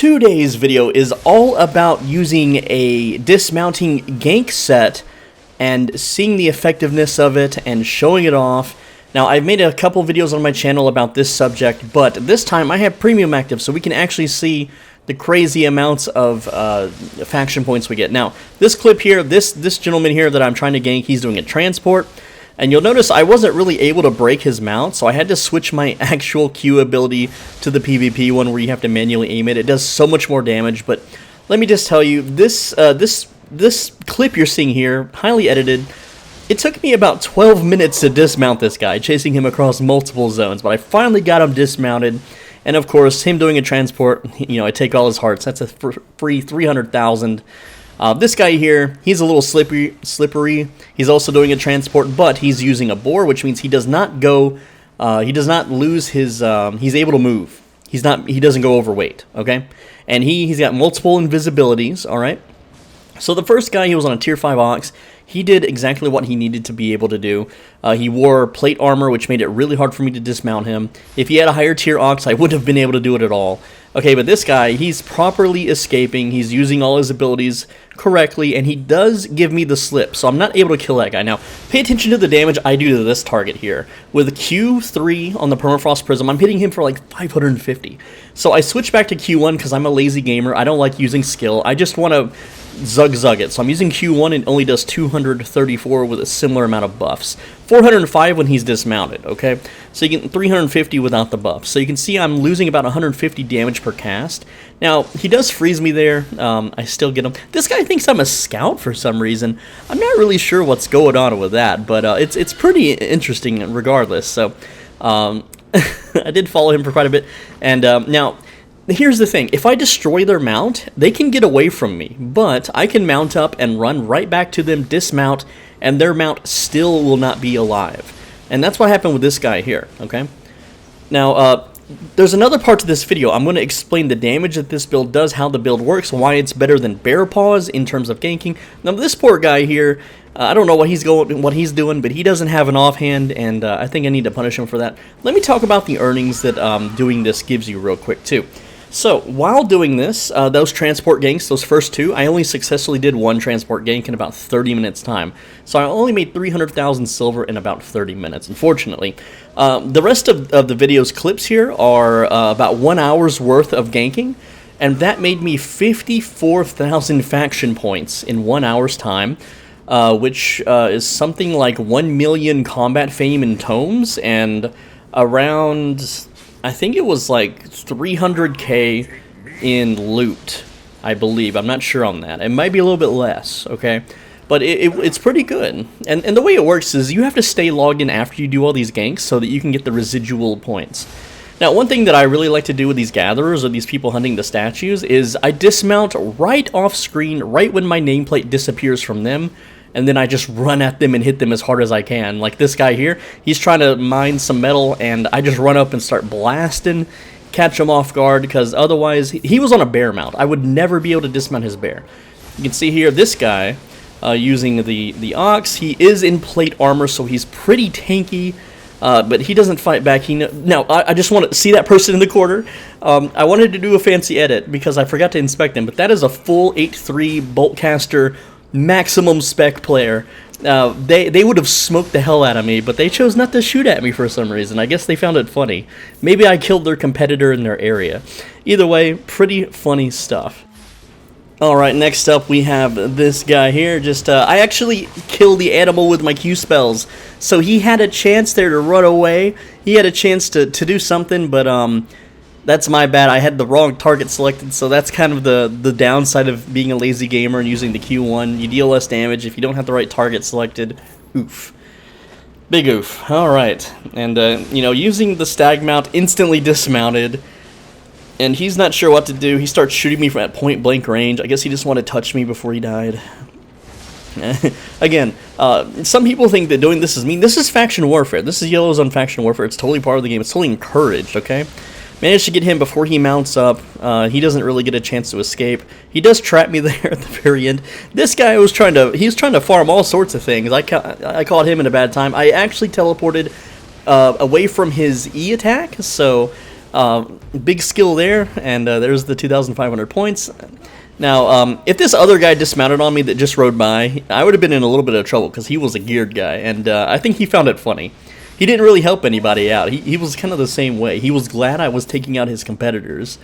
Today's video is all about using a dismounting gank set and seeing the effectiveness of it and showing it off. Now, I've made a couple videos on my channel about this subject, but this time I have premium active so we can actually see the crazy amounts of faction points we get. Now, this clip here, this gentleman here that I'm trying to gank, he's doing a transport. And you'll notice I wasn't really able to break his mount, so I had to switch my actual Q ability to the PvP one where you have to manually aim it. It does so much more damage, but let me just tell you, this clip you're seeing here, highly edited, it took me about 12 minutes to dismount this guy, chasing him across multiple zones, but I finally got him dismounted. And of course, him doing a transport, you know, I take all his hearts. That's a free 300,000. This guy here, he's a little slippery. He's also doing a transport, but he's using a boar, which means he does not go. He does not lose his. He's able to move. He doesn't go overweight. Okay, and he's got multiple invisibilities. All right. So the first guy, he was on a tier 5 ox. He did exactly what he needed to be able to do. He wore plate armor, which made it really hard for me to dismount him. If he had a higher tier ox, I wouldn't have been able to do it at all. Okay, but this guy, he's properly escaping. He's using all his abilities correctly, and he does give me the slip, so I'm not able to kill that guy. Now, pay attention to the damage I do to this target here. With Q3 on the Permafrost Prism, I'm hitting him for like 550. So I switch back to Q1 because I'm a lazy gamer. I don't like using skill. I just want to zug it. So I'm using Q1 and it only does 234 with a similar amount of buffs. 405 when he's dismounted, okay? So you get 350 without the buff. So you can see I'm losing about 150 damage per cast. Now, he does freeze me there. I still get him. This guy thinks I'm a scout for some reason. I'm not really sure what's going on with that, but it's pretty interesting regardless. So I did follow him for quite a bit. And now, here's the thing. If I destroy their mount, they can get away from me, but I can mount up and run right back to them, dismount, and their mount still will not be alive. And that's what happened with this guy here, okay? Now, there's another part to this video. I'm going to explain the damage that this build does, how the build works, why it's better than Bear Paws in terms of ganking. Now, this poor guy here, I don't know what he's doing, but he doesn't have an offhand, and I think I need to punish him for that. Let me talk about the earnings that doing this gives you real quick, too. So, while doing this, those transport ganks, those first two, I only successfully did one transport gank in about 30 minutes time. So I only made 300,000 silver in about 30 minutes, unfortunately. The rest of the video's clips here are about 1 hour's worth of ganking, and that made me 54,000 faction points in 1 hour's time, which is something like 1 million combat fame and tomes, and around, I think it was like 300k in loot, I believe. I'm not sure on that. It might be a little bit less, okay? But it's pretty good. And the way it works is you have to stay logged in after you do all these ganks so that you can get the residual points. Now, one thing that I really like to do with these gatherers or these people hunting the statues is I dismount right off screen, right when my nameplate disappears from them, and then I just run at them and hit them as hard as I can. Like this guy here, he's trying to mine some metal, and I just run up and start blasting, catch him off guard, because otherwise, he was on a bear mount. I would never be able to dismount his bear. You can see here, this guy, using the ox, he is in plate armor, so he's pretty tanky, but he doesn't fight back. Now, I just want to see that person in the corner. I wanted to do a fancy edit, because I forgot to inspect him, but that is a full 8.3 boltcaster maximum spec player. They would have smoked the hell out of me, but they chose not to shoot at me for some reason. I guess they found it funny. Maybe I killed their competitor in their area. Either way, pretty funny stuff. Alright, next up we have this guy here. I actually killed the animal with my Q spells, so he had a chance there to run away. He had a chance to do something, but that's my bad. I had the wrong target selected, so that's kind of the downside of being a lazy gamer and using the Q1. You deal less damage if you don't have the right target selected. Oof. Big oof. Alright. And, you know, using the stag mount, instantly dismounted, and he's not sure what to do. He starts shooting me from at point blank range. I guess he just wanted to touch me before he died. Again, some people think that doing this is mean. This is faction warfare. This is Yellow Zone faction warfare. It's totally part of the game. It's totally encouraged, okay? Managed to get him before he mounts up. He doesn't really get a chance to escape. He does trap me there at the very end. This guy was trying to farm all sorts of things. I caught him in a bad time. I actually teleported away from his E attack, so Big skill there, and there's the 2,500 points. Now, if this other guy dismounted on me that just rode by, I would have been in a little bit of trouble because he was a geared guy, and I think he found it funny. He didn't really help anybody out. He was kind of the same way. He was glad I was taking out his competitors.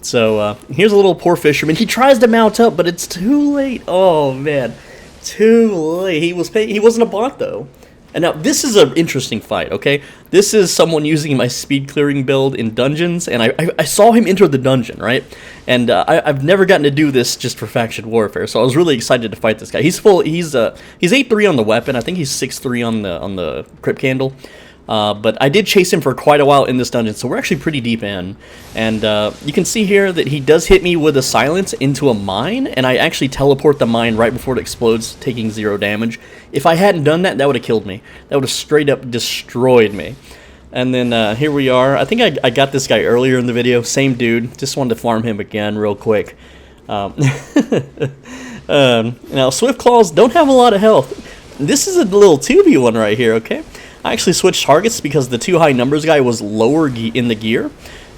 So here's a little poor fisherman. He tries to mount up, but it's too late. Oh man, too late. He wasn't a bot though. And now this is an interesting fight. Okay, this is someone using my speed clearing build in dungeons, and I saw him enter the dungeon, right? And I've never gotten to do this just for faction warfare, so I was really excited to fight this guy. He's 8-3 on the weapon. I think he's 6-3 on the crypt candle. But I did chase him for quite a while in this dungeon, so we're actually pretty deep in. And you can see here that he does hit me with a silence into a mine, and I actually teleport the mine right before it explodes, taking 0 damage. If I hadn't done that, that would have killed me. That would have straight up destroyed me. And then here we are. I think I got this guy earlier in the video. Same dude. Just wanted to farm him again real quick. Now, Swift Claws don't have a lot of health. This is a little 2v1 right here, okay? I actually switched targets because the 2 high numbers guy was lower in the gear,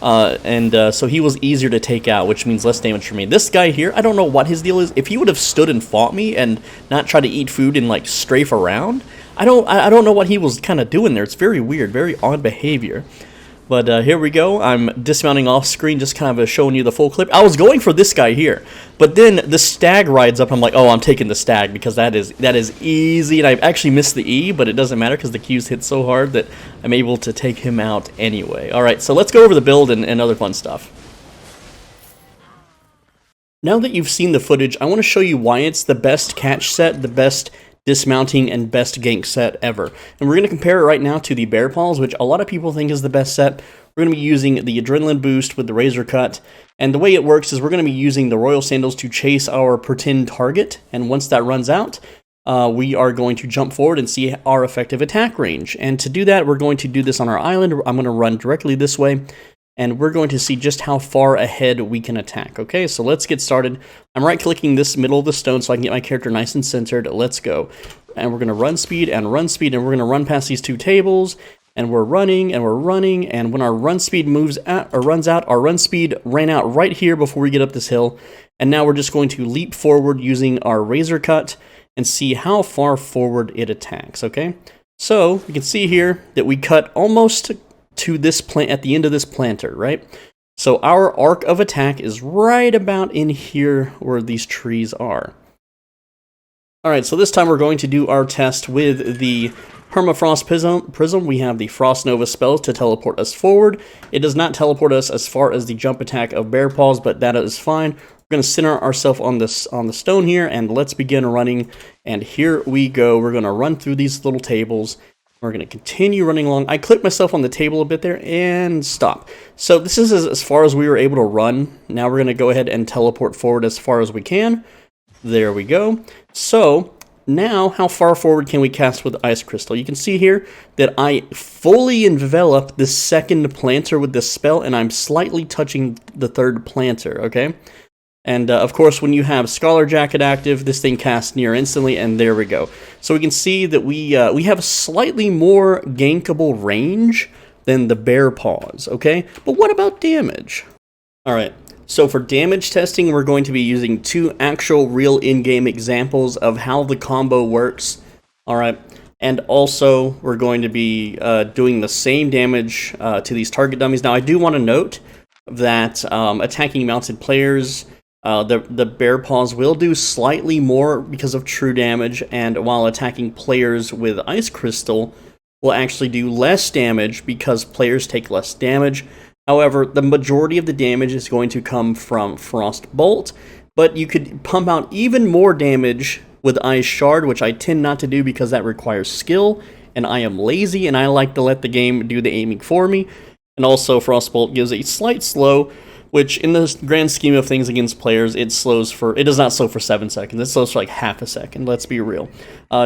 so he was easier to take out, which means less damage for me. This guy here, I don't know what his deal is. If he would have stood and fought me and not tried to eat food and like strafe around, I don't know what he was kind of doing there. It's very weird, very odd behavior. But here we go. I'm dismounting off screen, just kind of showing you the full clip. I was going for this guy here, but then the stag rides up. I'm like, oh, I'm taking the stag because that is easy. And I actually missed the E, but it doesn't matter because the Q's hit so hard that I'm able to take him out anyway. All right, so let's go over the build and other fun stuff. Now that you've seen the footage, I want to show you why it's the best catch set, the best dismounting, and best gank set ever. And we're going to compare it right now to the bear paws, which a lot of people think is the best set. We're going to be using the adrenaline boost with the razor cut, and the way it works is we're going to be using the royal sandals to chase our pretend target, and once that runs out, we are going to jump forward and see our effective attack range. And to do that, we're going to do this on our island. I'm going to run directly this way, and we're going to see just how far ahead we can attack. Okay, so let's get started. I'm right-clicking this middle of the stone so I can get my character nice and centered. Let's go. And we're going to run speed, and we're going to run past these 2 tables, and we're running, and when our run speed runs out, our run speed ran out right here before we get up this hill, and now we're just going to leap forward using our razor cut and see how far forward it attacks, okay? So, you can see here that we cut almost to this plant at the end of this planter, right? So our arc of attack is right about in here where these trees are. Alright, so this time we're going to do our test with the Permafrost Prism. We have the Frost Nova spells to teleport us forward. It does not teleport us as far as the jump attack of Bear Paws, but that is fine. We're going to center ourselves on the stone here, and let's begin running. And here we go. We're going to run through these little tables. We're going to continue running along. I clipped myself on the table a bit there and stop. So this is as far as we were able to run. Now we're going to go ahead and teleport forward as far as we can. There we go. So now how far forward can we cast with Ice Crystal? You can see here that I fully envelop the second planter with this spell, and I'm slightly touching the third planter, okay? And of course, when you have Scholar Jacket active, this thing casts near instantly, and there we go. So we can see that we have slightly more gankable range than the Bear Paws, okay? But what about damage? Alright, so for damage testing, we're going to be using 2 actual real in-game examples of how the combo works, alright? And also, we're going to be doing the same damage to these target dummies. Now, I do want to note that attacking mounted players, the Bear Paws will do slightly more because of true damage, and while attacking players with Ice Crystal will actually do less damage because players take less damage. However, the majority of the damage is going to come from Frost Bolt, but you could pump out even more damage with Ice Shard, which I tend not to do because that requires skill, and I am lazy, and I like to let the game do the aiming for me. And also, Frost Bolt gives a slight slow, which in the grand scheme of things against players, it does not slow for 7 seconds. It slows for like half a second, let's be real,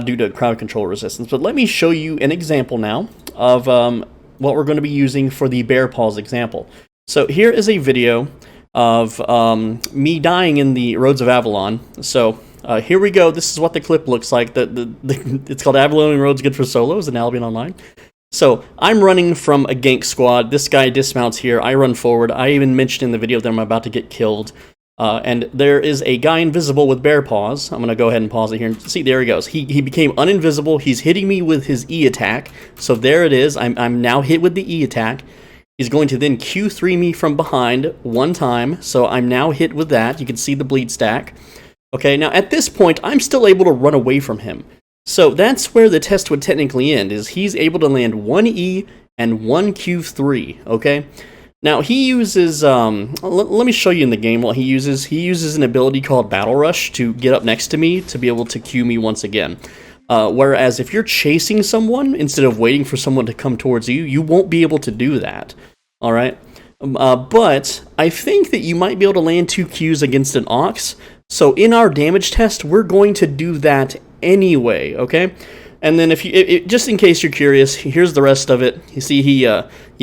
due to crowd control resistance. But let me show you an example now of what we're going to be using for the Bear Paws example. So here is a video of me dying in the Roads of Avalon. So here we go. This is what the clip looks like. It's called Avalon Roads Good for Solos in Albion Online. So I'm running from a gank squad. This guy dismounts here. I run forward. I even mentioned in the video that I'm about to get killed. And there is a guy invisible with bear paws. I'm going to go ahead and pause it here and see, there he goes. He became uninvisible. He's hitting me with his E attack. So there it is. I'm now hit with the E attack. He's going to then Q3 me from behind one time. So I'm now hit with that. You can see the bleed stack. Okay, now at this point, I'm still able to run away from him. So that's where the test would technically end, is he's able to land one E and one Q3, okay? Now, he uses, let me show you in the game what he uses. He uses an ability called Battle Rush to get up next to me to be able to Q me once again. Whereas if you're chasing someone, instead of waiting for someone to come towards you, you won't be able to do that, alright? But I think that you might be able to land 2 Qs against an Ox. So in our damage test, we're going to do that anyway, okay? And then if you, just in case you're curious, here's the rest of it. You see he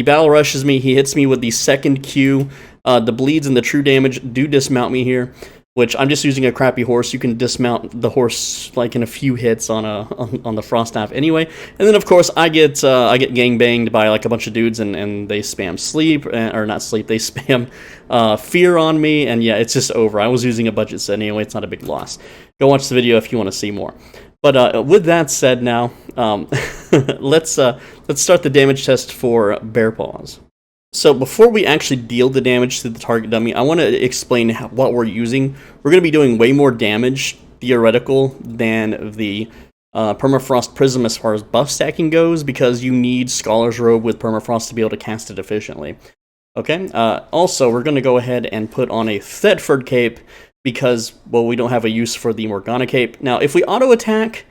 battle rushes me, he hits me with the second Q. The bleeds and the true damage do dismount me here, which I'm just using a crappy horse. You can dismount the horse like in a few hits on the frost staff anyway. And then of course I get gang banged by like a bunch of dudes and they spam sleep, or not sleep, they spam fear on me, and yeah, it's just over. I was using a budget set anyway, it's not a big loss. Go watch the video if you want to see more. But with that said now, let's start the damage test for Bear Paws. So before we actually deal the damage to the target dummy, I want to explain what we're using. We're going to be doing way more damage, theoretical, than the Permafrost Prism as far as buff stacking goes, because you need Scholar's Robe with Permafrost to be able to cast it efficiently. Okay, also we're going to go ahead and put on a Thetford Cape, because, well, we don't have a use for the Morgana Cape. Now, if we auto-attack,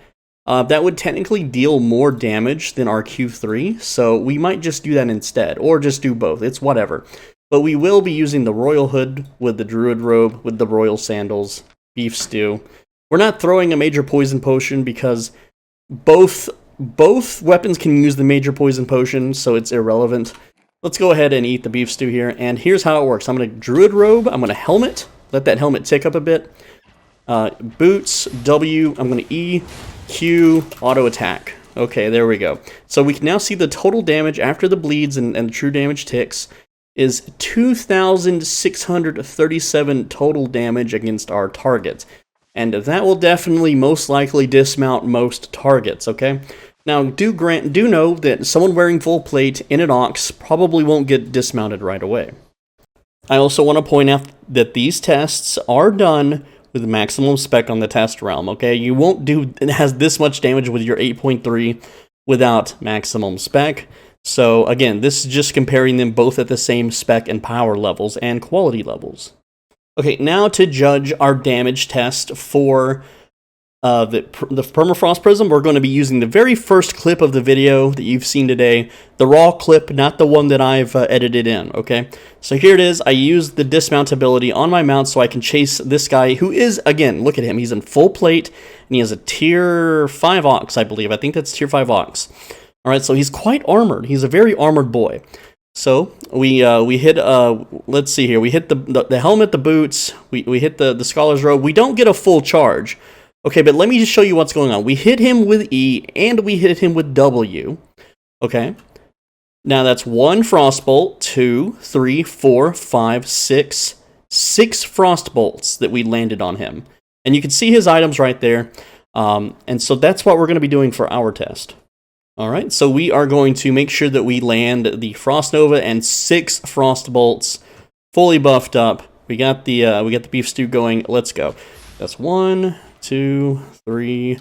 that would technically deal more damage than our Q3, so we might just do that instead, or just do both, it's whatever. But we will be using the Royal Hood with the Druid Robe, with the Royal Sandals, Beef Stew. We're not throwing a Major Poison Potion, because both weapons can use the Major Poison Potion, so it's irrelevant. Let's go ahead and eat the Beef Stew here, and here's how it works. I'm going to Druid Robe, I'm going to Helmet, let that helmet tick up a bit. Boots, W, I'm going to E, Q, auto attack. Okay, there we go. So we can now see the total damage after the bleeds and the true damage ticks is 2,637 total damage against our targets. And that will definitely most likely dismount most targets, okay? Now, do know that someone wearing full plate in an Ox probably won't get dismounted right away. I also want to point out that these tests are done with maximum spec on the test realm, okay? You won't do it has this much damage with your 8.3 without maximum spec. So again, this is just comparing them both at the same spec and power levels and quality levels. Okay, now to judge our damage test for the Permafrost Prism, we're going to be using the very first clip of the video that you've seen today, the raw clip, not the one that I've edited in, okay? So here it is. I used the dismount ability on my mount so I can chase this guy who is, again, look at him, he's in full plate, and he has a tier 5 Ox, I believe. I think that's tier 5 Ox. Alright, so he's quite armored. He's a very armored boy. So we hit, let's see here, we hit the helmet, the boots, we hit the Scholar's Robe. We don't get a full charge. Okay, but let me just show you what's going on. We hit him with E, and we hit him with W. Okay. Now that's 1 Frostbolt, 2, 3, 4, 5, 6. 6 Frostbolts that we landed on him. And you can see his items right there. And so that's what we're going to be doing for our test. Alright, so we are going to make sure that we land the Frost Nova and 6 Frostbolts fully buffed up. We got the Beef Stew going. Let's go. That's 1, 2, 3,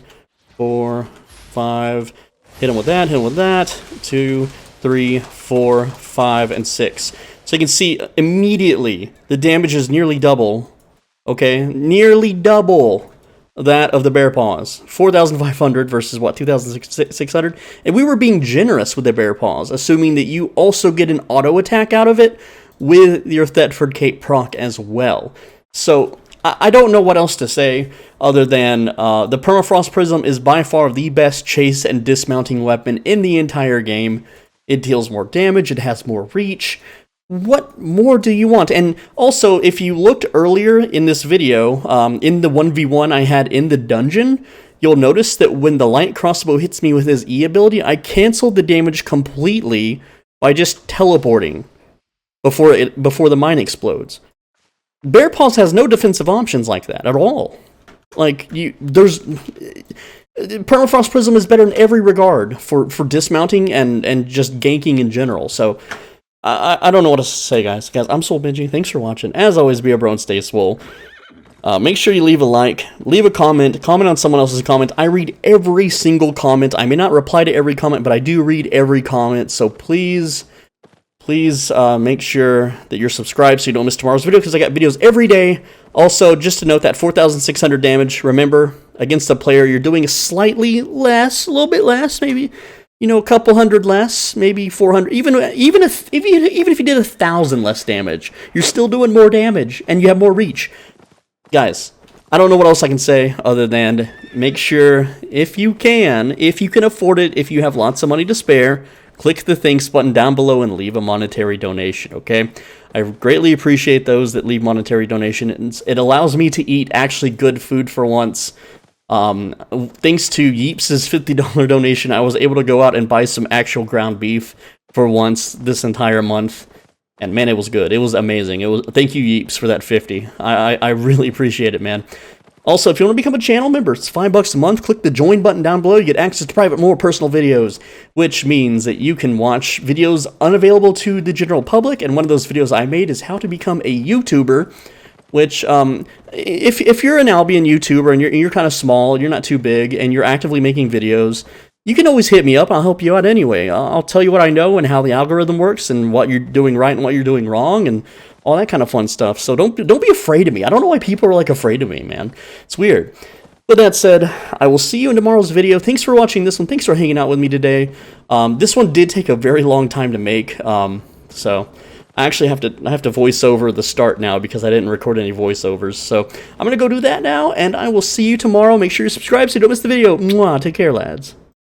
4, 5. Hit him with that, 2, 3, 4, 5, and 6. So you can see immediately the damage is nearly double. Okay, nearly double that of the Bear Paws. 4,500 versus what, 2,600? And we were being generous with the Bear Paws, assuming that you also get an auto attack out of it with your Thetford Cape proc as well. So I don't know what else to say other than the Permafrost Prism is by far the best chase and dismounting weapon in the entire game. It deals more damage, it has more reach. What more do you want? And also, if you looked earlier in this video, in the 1v1 I had in the dungeon, you'll notice that when the light crossbow hits me with his E ability, I cancel the damage completely by just teleporting before the mine explodes. Bear Paws has no defensive options like that at all. Like, there's Permafrost Prism is better in every regard for dismounting and just ganking in general. So I don't know what to say, guys. I'm Soul Benji. Thanks for watching. As always, be a bro and stay swole. Make sure you leave a like, leave a comment on someone else's comment. I read every single comment. I may not reply to every comment, but I do read every comment. So please make sure that you're subscribed so you don't miss tomorrow's video, because I got videos every day. Also, just to note that 4,600 damage, remember, against a player, you're doing slightly less, a little bit less, maybe, a couple hundred less, maybe 400. Even if you did 1,000 less damage, you're still doing more damage, and you have more reach. Guys, I don't know what else I can say other than make sure, if you can afford it, if you have lots of money to spare, click the thanks button down below and leave a monetary donation, okay? I greatly appreciate those that leave monetary donation. It allows me to eat actually good food for once. Thanks to Yeeps' $50 donation, I was able to go out and buy some actual ground beef for once this entire month. And man, it was good. It was amazing. Thank you, Yeeps, for that 50. I really appreciate it, man. Also, if you want to become a channel member, it's $5 a month. Click the join button down below. You get access to private, more personal videos, which means that you can watch videos unavailable to the general public. And one of those videos I made is how to become a YouTuber, which, if you're an Albion YouTuber and you're kind of small, you're not too big, and you're actively making videos, you can always hit me up. I'll help you out anyway. I'll tell you what I know and how the algorithm works and what you're doing right and what you're doing wrong and all that kind of fun stuff. So don't be afraid of me. I don't know why people are like afraid of me, man. It's weird. With that said, I will see you in tomorrow's video. Thanks for watching this one. Thanks for hanging out with me today. This one did take a very long time to make. So I actually have to voice over the start now because I didn't record any voiceovers. So I'm gonna go do that now, and I will see you tomorrow. Make sure you're subscribed so you don't miss the video. Mwah, take care, lads.